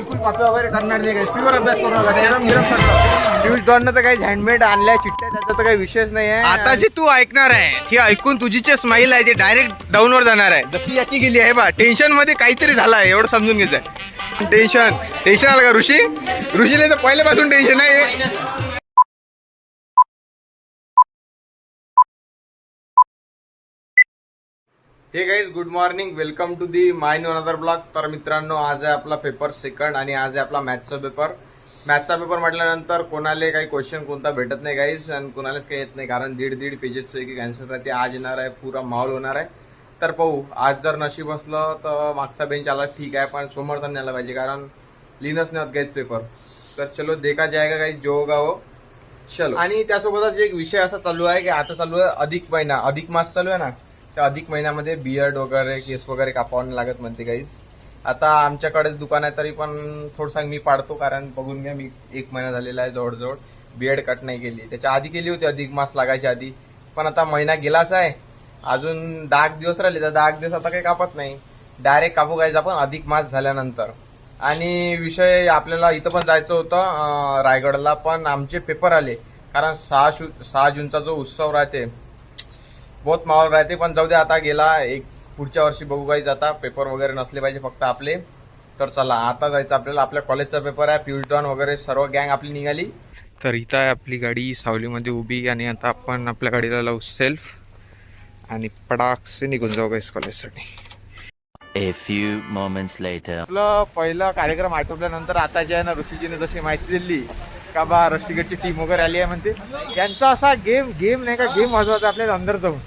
बिलकुल कॉपी वगैरे करणार नाही, स्पीवर अभ्यास करू नका. पियुष डॉननं तर काही हँडमेड आणल्या चिठ्ठ्या, त्याचा तर काही विषयच नाही आहे. आता जे तू ऐकणार आहे ती ऐकून तुझी जे स्माईल आहे ते डायरेक्ट डाऊनवर जाणार आहे. जशी याची गेली आहे बा, टेन्शन मध्ये काहीतरी झालं आहे एवढं समजून घ्यायचं. टेन्शन आलं का ऋषीला तर पहिल्यापासून टेन्शन आहे. हे guys, good morning, welcome to the my new another blog. तर मित्रांनो, आज आहे आपला पेपर सेकंड आणि आज आहे आपला मॅथचा पेपर. मॅथचा पेपर म्हटल्यानंतर कोणाला काही क्वेश्चन कोणता भेटत नाही गाईज, आणि कोणालाच काही येत नाही, कारण दीड पेजेसचं एक आन्सर आहे ते आज येणार आहे. पुरा माहोल होणार आहे. तर पाहू, आज जर नशीब असलं तर मागचा बेंच आला ठीक आहे, पण समोरचा नाही आला पाहिजे, कारण लिहिणंच नाही होत गाईज पेपर. तर चलो देखा जाएगा गाईज, जो होगा वो चलो. आणि त्यासोबतच एक विषय असा चालू आहे की आता चालू आहे अधिक मास चालू आहे ना, त्या अधिक महिन्यामध्ये बियर्ड वगैरे केस वगैरे कापावं लागत म्हणते गाईज. आता आमच्याकडे दुकान आहे तरी पण थोडंसं मी पाडतो, कारण बघून घ्या, मी 1 महिना झालेला आहे जवळजवळ बियर्ड कट नाही केली. त्याच्या आधी केली होती अधिक मास लागायच्या आधी, पण आता महिना गेलाच आहे, अजून 10 दिवस राहिले. तर 10 दिवस आता काही कापत नाही, डायरेक्ट कापू गायचं आपण अधिक मास झाल्यानंतर. आणि विषय आपल्याला इथं पण जायचं होतं रायगडला, पण आमचे पेपर आले, कारण 6 जूनचा जो उत्सव राहते बहुत माहोल राहते. पण जाऊ दे, आता गेला एक, पुढच्या वर्षी बघू गाईज. आता पेपर वगैरे नसले पाहिजे फक्त आपले. तर चला आता जायचं आपल्याला, आपल्या कॉलेजचा पेपर आहे. पियुष डॉन वगैरे सर्व गँग आपली निघाली. तर इथं आहे आपली गाडी सावलीमध्ये उभी, आणि आता आपण आपल्या गाडीला लावू सेल्फ आणि पडाकसे निघून जाऊ guys कॉलेजसाठी. A few moments later. आपलं पहिला कार्यक्रम आटोपल्यानंतर आता जे आहे ना, ऋषीजीने जशी माहिती दिली का बा रस्टिकेटची टीम वगैरे आली आहे म्हणते, त्यांचा असा गेम नाही का, गेम वाजवायचा आपल्याला अंदर जाऊन.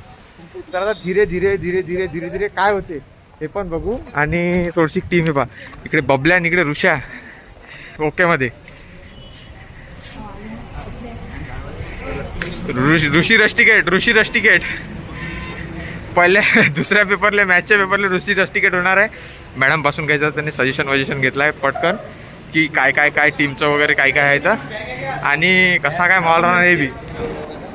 तर आता धीरे धीरे काय होते हे पण बघू. आणि थोडीशी टीम आहे बा, इकडे बबल्या आणि इकडे ऋषा ओके मध्ये. ऋषी रस्टिकेट पहिल्या दुसऱ्या पेपरला, मॅथच्या पेपरला ऋषी रस्टिकेट होणार आहे. मॅडम पासून घ्यायचं, त्यांनी सजेशन घेतलं आहे पटकन की काय टीमचं वगैरे काय आहे तर, आणि कसा काय माहोल राहणार हे बी.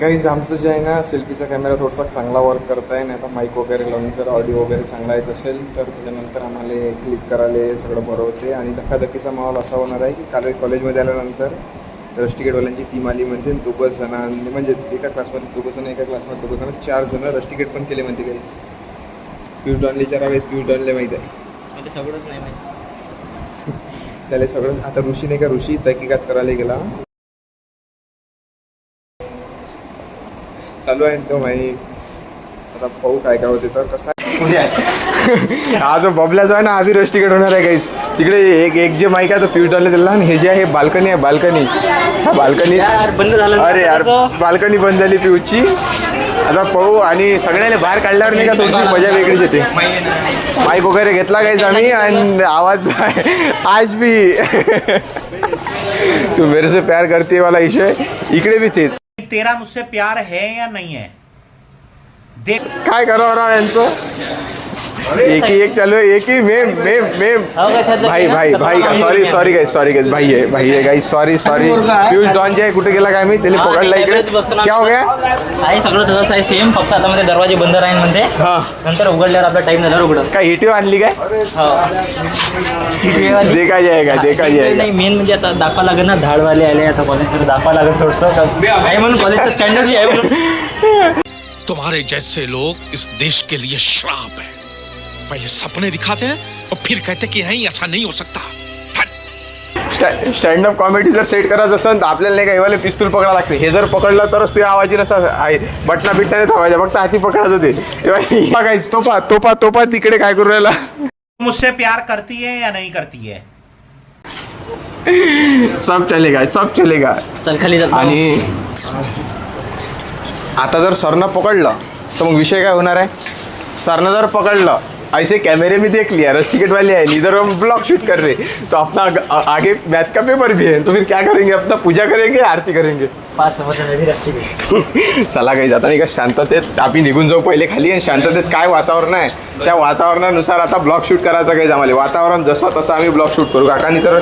काहीच आमचं जे आहे ना, सेल्फीचा कॅमेरा थोडासा चांगला वर्क करत आहे, नाही आता माईक वगैरे लावून जर ऑडिओ वगैरे चांगला येत असेल तर त्याच्यानंतर आम्हाला क्लिक करायला सगळं बरं होते. आणि धक्काधक्कीचा माहोल असा होणार आहे की कॉलेजमध्ये आल्यानंतर रस्टिकेटवाल्यांची टीम आली म्हणते, 2 जणांनी म्हणजे एका क्लासमध्ये 2 जण, एका क्लासमध्ये 2 जण, 4 जण रस्टिकेट पण केले म्हणते काहीच. पियुष डॉनले विचारा, काहीच पियुष डॉनले माहीत आहे, सगळंच नाही माहिती त्याला सगळं. आता ऋषी नाही का, ऋषी तहकीकात करायला गेला, चालू आहे तो माहिती. आता पाहू काय होते. तर कसं हा जो बबल्या जो आहे ना, आधी रस्टिकेट होणार आहे काहीच. तिकडे एक जे माईक आहे तो पियुष डॉनले दिला, आणि हे जे आहे बाल्कनी आहे, बाल्कनी बंद झालं. अरे यार, बाल्कनी बंद झाली पियुषची. आता पाहू, आणि सगळ्याला बाहेर काढल्यावर नाही का थोडीशी मजा वेगळीच येते. माईक वगैरे घेतला काहीच आम्ही, आणि आवाज आज भी तू मेरे से प्यार करते वाला विषय इकडे बी तेच. तेरा मुझसे प्यार है या नहीं है, देख काय करावं राव यांचं, एक चालू आहे, एक ही मेम भाई सॉरी गाइस भाई है गाइस, सॉरी पियुष डॉन जे आहे कुठे गेला काय मी, त्याला पकडला इकडे. क्या हो गया आहे सगळं तसंच आहे सेम, फक्त आता मध्ये दरवाजे बंद राहील म्हणते, नंतर उघडल्यावर आपला टाइम झाला उघडत. काय हिटिओ आणली काय, देखा जाएगा. नाही, मेन म्हणजे आता दाखवा लागेल ना, झाडवाले आले आता कॉलेज, दाखवा लागेल थोडंसं आहे म्हणून, कॉलेजचं स्टँडर्ड आहे म्हणून. तुम्हारे जैसे लोग इस देश के लिए श्राप है. पहले सपने दिखाते हैं और फिर कहते कि नहीं ऐसा नहीं हो सकता. स्टँडअप कॉमेडी जर सेट करायचं असेल तर आपल्याला नाही का हेवाले पिस्तूल पकडा लागते. हे जर पकडलं तरच तुझ्या आवाजी नसा आहे, बटना बिटना थांबायच्या, फक्त हाती पकडायचं ते. काहीच तोपा तिकडे काय करू राहिला. मुझसे प्यार करती है या नहीं करती है, सब चलेगा चल खाली चल. आणि आता जर सरनं पकडलं तर मग विषय काय होणार आहे. सरनं जर पकडलं, ऐसे कैमरे में देख लिया रस्टिकेट वाले हैं, इधर हम ब्लॉग शूट कर रहे, तो अपना आगे मैथ का पेपर भी है, तो फिर क्या करेंगे, अपना पूजा करेंगे, आरती करेंगे. चला काही जाता नाही का, शांततेत आम्ही निघून जाऊ पहिले खाली, आणि शांततेत काय वातावरण आहे त्या वातावरणानुसार आता ब्लॉग शूट करायचं काही आम्हाला. वातावरण जसं तसं आम्ही ब्लॉग शूट करू. काकानी तर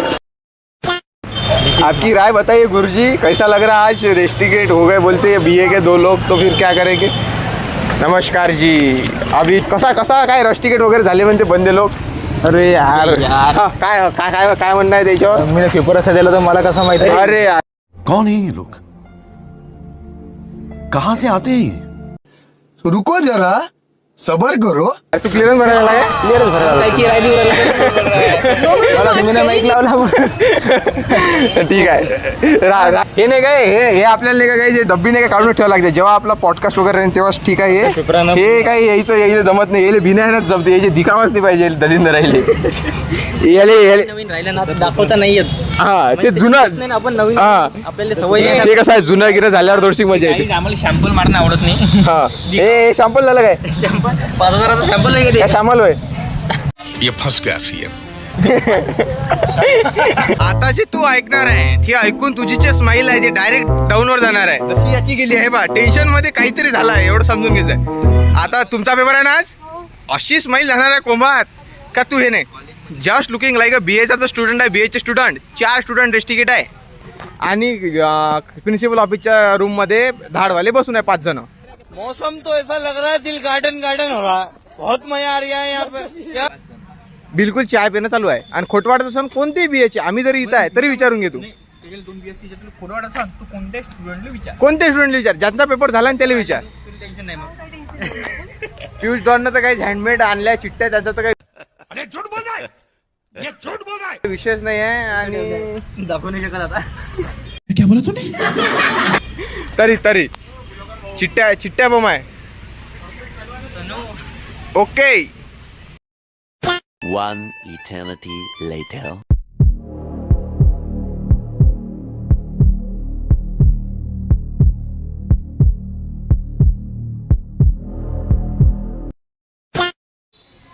आपकी राय बताइए गुरुजी, कैसा लग रहा है आज, रेस्टिकेट हो गए बोलते बीए के 2 लोग, तो फिर क्या करेंगे. नमस्कार जी. अभी कसा काय रस्टिकेट वगैरे झाले म्हणते बंदे लोक. अरे यार हा, काय काय काय काय म्हणणं आहे त्याच्यावर? मी पेपर असं दिला तर मला कसं माहिती अरे यार, कौन है ये लोग? कहां से आते हैं ये? रुको जरा सबर करो. तू क्लिअरन्स भरायला आहे? क्लिअरच भरायला काय की राहिली मला तुम्ही ना माईक लावला ठीक आहे. हे नाही काय हे आपल्याला नाही का काही जे डब्बी नाही का काढून ठेवावं लागते जेव्हा आपला पॉडकास्ट वगैरे राहील तेव्हा ठीक आहे हे काही यायचं जमत नाही यायला बिनायनच जमते याचे दिखावाच नाही पाहिजे दलिंद राहिले याले नवीन राहिलं ना दाखवता नाही येत. हा ते जुनं नाही ना, आपण नवीन हा. आपल्याला सवय नाही ते कसं आहे जुनं गिरं झाल्यावर थोडीशी मजा येते. आम्हाला शॅम्पल मारणं आवडत नाही. हा हे शॅम्पल झालं काय? शॅम्पल 5,000चा शॅम्पल नाही घेते. काय शामल होय? ये फंस गया सीएम. आता जे तू ऐकणार आहे ती ऐकून तुझी जे स्माईल आहे ती डायरेक्ट डाऊनवर जाणार आहे. जशी याची गेली आहे बा टेन्शन मध्ये काहीतरी झालं आहे एवढं समजून घ्यायचंय. आता तुमचा पेपर आहे ना आज अशी स्माईल जाणार आहे कोंबात का तू हे नाही जस्ट लुकिंग लाईक अ BAचा स्टुडंट आहे. BAचे स्टुडंट 4 स्टुडंट रेस्टिकेट आहे आणि प्रिन्सिपल ऑफिसच्या रूम मध्ये धाडवाले बसून आहे 5 जण. मौसम तो ऐसा लग रहा है दिल गार्डन गार्डन हो रहा है. बहुत मजा आ रहा है यहाँ पे. बिलकुल चाय पिणं चालू आहे आणि खोट वाटत असून कोणतेही BAचे आम्ही जरी इथं आहे तरी विचारून घे तू कोणते स्टुडंटला विचार ज्यांचा पेपर झाला आणि त्याला विचार. पियुष डॉननं तर काही हँडमेड आणल्या चिठ्ठ्या त्याचा तर काही विषयच नाही आहे आणि दाखवू नाही शकत आता. तरी चिठ्ठ्या बम आहे. Okay. One eternity later.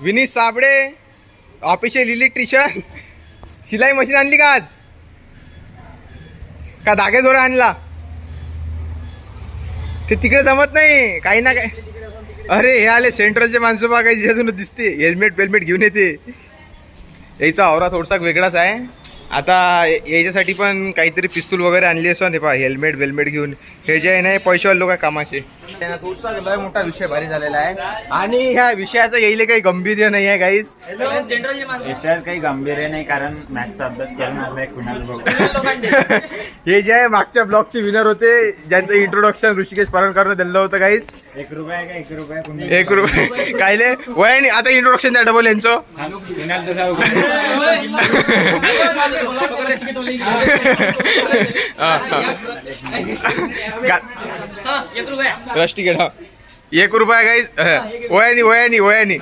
Vineet Sable official electrician शिलाई मशीन आणली का आज का धागे दोरा आणला? ते तिकडे जमत नाही काही ना काय. अरे हे आले सेंट्रलचे माणसं बा काही अजून दिसते हेल्मेट घेऊन येते. याचा आवरा थोडासा वेगळाच आहे. आता याच्यासाठी पण काहीतरी पिस्तूल वगैरे आणली असं हे पहा हेल्मेट घेऊन हे जे आहे ना पैशावाले लोक कामाचे. थोडासा लय मोठा विषय भारी झालेला आहे आणि ह्या विषयाचं येईल काही गंभीर्य नाही आहे काहीच. याच्यात काही गांभीर्य नाही कारण मॅथ्सचा अभ्यास केला नाही कुणाला. हे जे आहे मागच्या ब्लॉगचे विनर होते ज्यांचं इंट्रोडक्शन ऋषिकेश परळकरनं दिलं होतं काहीच. 1 रुपया 1 रुपये कायले वय नाही आता इंट्रोडक्शन द्या डबल यांचं. रश तिकीट हा 1 रुपया काही वयानी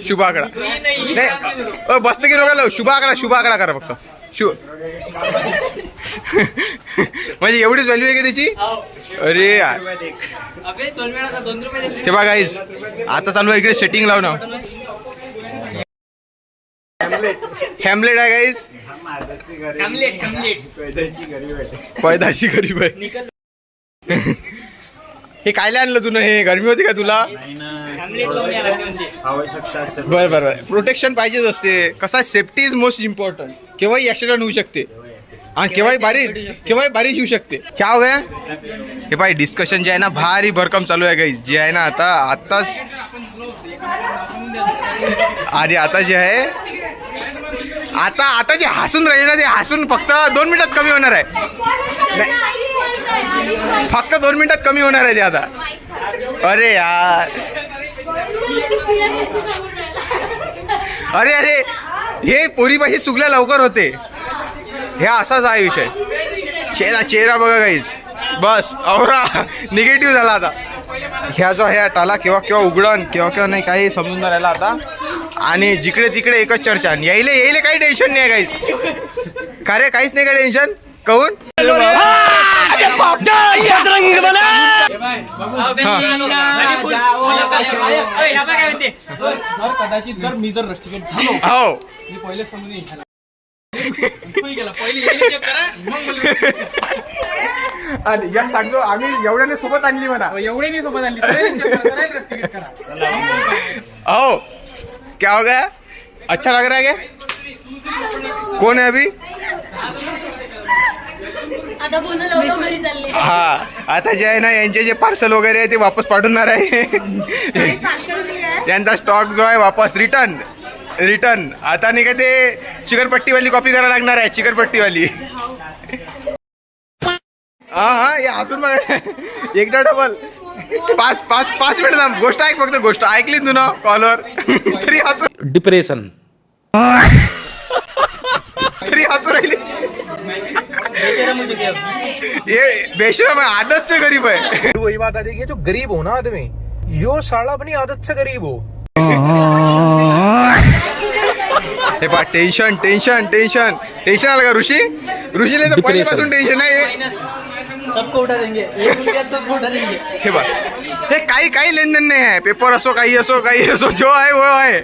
शुभ आकडा नाही बसत की नका शुभ आकडा करा फक्त म्हणजे एवढीच व्हॅल्यू आहे का त्याची? अरे यार ते बघा गाईज आता चालू आहे इकडे सेटिंग लावणं. हॅमलेट आहे गाईज पैदाशी गरीब आहे. हे कायला आणलं तुला? हे गरमी होती का तुला? बरं प्रोटेक्शन पाहिजेच असते. कसा सेफ्टी इज मोस्ट इम्पॉर्टंट. केव्हाही ऍक्सिडेंट होऊ शकते आणि केव्हाही बारिश येऊ शकते. क्या हो गया? हे पाय डिस्कशन जे आहे ना भारी भरकम चालू आहे गाईज जे आहे ना आताच अरे आता जे आहे आता जे हसून राहिले ना ते हसून फक्त 2 मिनिटात कमी होणार आहे. फक्त 2 मिनिटात कमी होणार आहे ते आता. अरे यार अरे हे पोरीपाशी चुकल्या लवकर होते. हे असाच आहे विषय. चेहरा बघा काहीच बस औरा निगेटिव्ह झाला आता. ह्या जो ह्या टाला केव्हा उघडन केव्हा नाही काही समजून नाही राहिला आता. आणि जिकडे तिकडे एकच चर्चा यायले काही टेन्शन नाही काहीच. का रे काहीच नाही का टेन्शन? कहून कदाचित जर मी जर रस्टिकेट झालो हो मी पहिले समजून आणि या सांगतो आम्ही एवढ्याने सोबत आणली म्हणा. एवढे नाही सोबत आणली रस्टिकेट करा. हो क्या हो गया? अच्छा लग रहा है क्या? कौन है अभी? आता बोलू लवकर घरी चालले. हा आता जे आहे ना यांचे जे पार्सल वगैरे आहे ते वापस पाठवणार आहे. त्यांचा स्टॉक जो आहे वापस रिटर्न रिटर्न आता नाही का ते चिकनपट्टीवाली कॉपी करायला लागणार आहे चिकनपट्टीवाली. हा हे हसून बघा एकदा डबल 5 मिनिट गोष्ट ऐक फक्त गोष्ट ऐकली तू ना कॉलवर तरी हसून डिप्रेशन राहिली. ये बेशरम है आदत से गरीब है. वही बात आती है जो गरीब हो ना आदमी यो साला अपनी आदत से गरीब हो. हे पहा टेन्शन टेन्शन टेन्शन टेन्शन आलं का ऋषीला तर पहिल्यापासून टेन्शन आहे. सबको उठा देंगे एक उनके सबको उठा देंगे. हे बा हे काही लेनदेन नाही आहे. पेपर असो काही असो जो आहे वो आहे.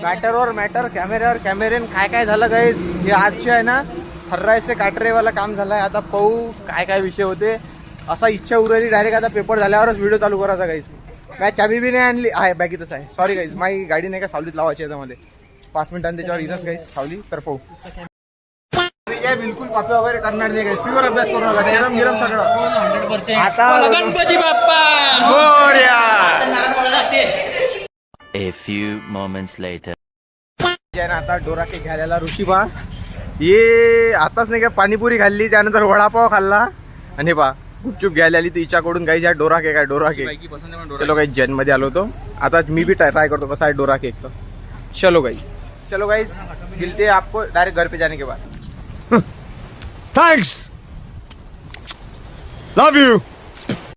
मॅटरवर मॅटर कॅमेऱ्यावर कॅमेरेन काय झालं गाईज. हे आजचे आहे ना हर्रायचे काटरेवाला काम झालं आहे. आता पाहू काय विषय होते. असा इच्छा उरली डायरेक्ट आता पेपर झाल्यावरच व्हिडिओ चालू करायचा गाईज. काय चाबी बी नाही आणली आहे बॅगीतच आहे. सॉरी गाईज माझी गाडी नाही का सावलीत लावायची आहे मला 5 मिनिटांनी त्याच्यावर इनच गाईज सावली तर पाहू. बिलकुल कॉपी वगैरे करणार नाही गाईज. प्युअर अभ्यास करू नका गिरम सगळं 100%. आता Ganpati Bappa Morya. A few moments later. आता डोरा केक घ्यायला ऋषी बा ये आताच नाही का पाणीपुरी खाल्ली त्यानंतर वडापाव खाल्ला आणि बा गुपचूप घ्यायला आली तिच्याकडून काही ज्या डोरा केक आहे डोरा केक. चलो काही जैन मध्ये आलो होतो. आता मी बी ट्राय करतो कसा आहे डोरा केक. चलो गाइस मिलते हैं आपको डायरेक्ट घर पे जाने के बाद. Thanks, love you.